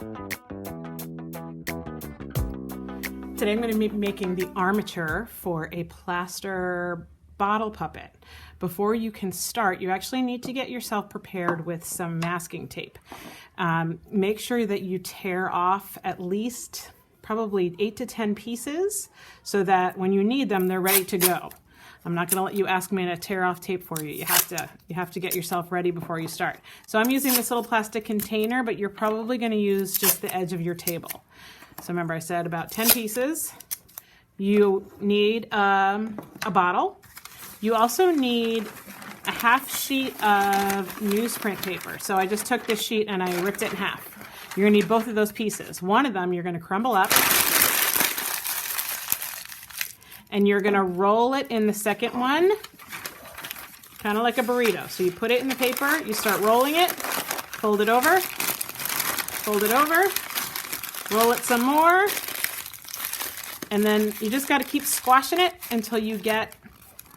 Today I'm going to be making the armature for a plaster bottle puppet. Before you can start, you actually need to get yourself prepared with some masking tape. Make sure that you tear off at least probably 8 to 10 pieces so that when you need them, they're ready to go. I'm not going to let you ask me to tear off tape for you. You have to get yourself ready before you start. So I'm using this little plastic container, but you're probably going to use just the edge of your table. So remember I said about 10 pieces. You need a bottle. You also need a half sheet of newsprint paper. So I just took this sheet and I ripped it in half. You're going to need both of those pieces. One of them you're going to crumble up and you're going to roll it in the second one, kind of like a burrito. So you put it in the paper, you start rolling it, fold it over, roll it some more, and then you just got to keep squashing it until you get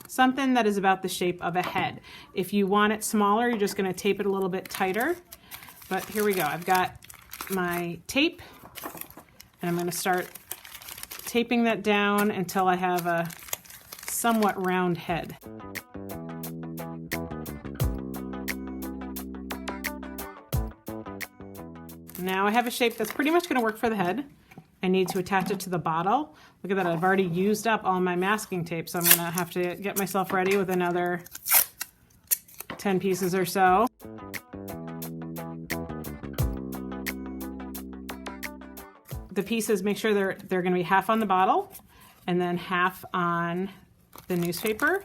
something that is about the shape of a head. If you want it smaller, you're just going to tape it a little bit tighter. But here we go. I've got my tape, and I'm going to start taping that down until I have a somewhat round head. Now I have a shape that's pretty much going to work for the head. I need to attach it to the bottle. Look at that, I've already used up all my masking tape, so I'm going to have to get myself ready with another 10 pieces or so. The pieces, make sure they're going to be half on the bottle and then half on the newspaper.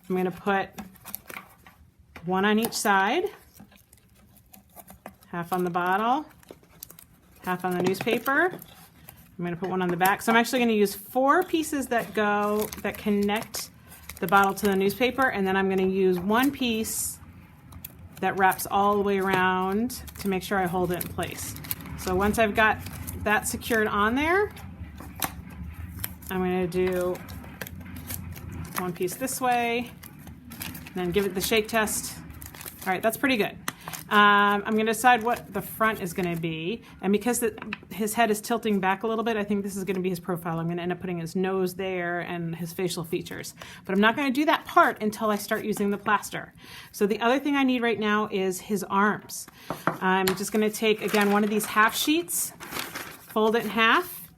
I'm going to put one on each side, half on the bottle, half on the newspaper. I'm going to put one on the back. So I'm actually going to use 4 pieces that connect the bottle to the newspaper, and then I'm going to use 1 piece that wraps all the way around to make sure I hold it in place. So once I've got that secured on there, I'm going to do 1 piece this way, and then give it the shake test. All right, that's pretty good. I'm going to decide what the front is going to be, and because his head is tilting back a little bit, I think this is going to be his profile. I'm going to end up putting his nose there and his facial features, but I'm not going to do that part until I start using the plaster. So the other thing I need right now is his arms. I'm just going to take, again, one of these half sheets, fold it in half,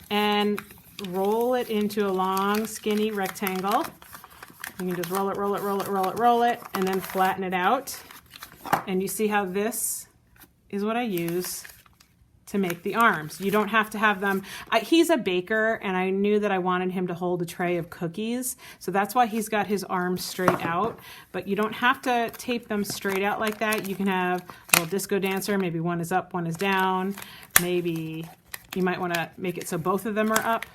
and roll it into a long, skinny rectangle. You can just roll it, and then flatten it out. And you see how this is what I use to make the arms. You don't have to have them. He's a baker, and I knew that I wanted him to hold a tray of cookies, so that's why he's got his arms straight out. But you don't have to tape them straight out like that. You can have a little disco dancer. Maybe one is up, one is down. Maybe you might want to make it so both of them are up,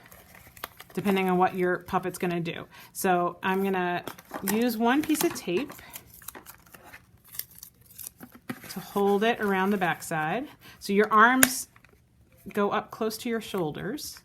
depending on what your puppet's going to do. So I'm going to use 1 piece of tape to hold it around the backside. So your arms go up close to your shoulders.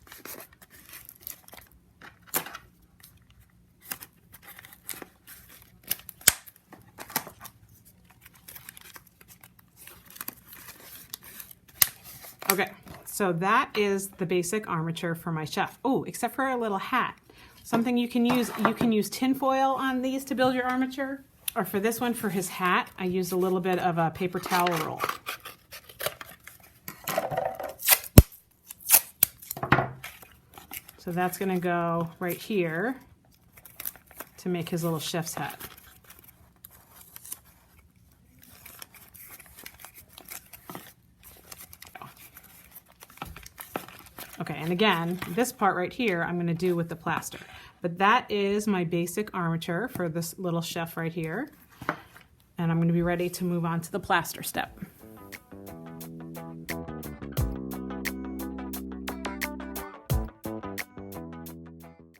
Okay, so that is the basic armature for my chef. Oh, except for a little hat. Something you can use tin foil on these to build your armature. Or for this one, for his hat, I used a little bit of a paper towel roll. So that's going to go right here to make his little chef's hat. Okay, and again, this part right here I'm going to do with the plaster. But that is my basic armature for this little chef right here. And I'm going to be ready to move on to the plaster step.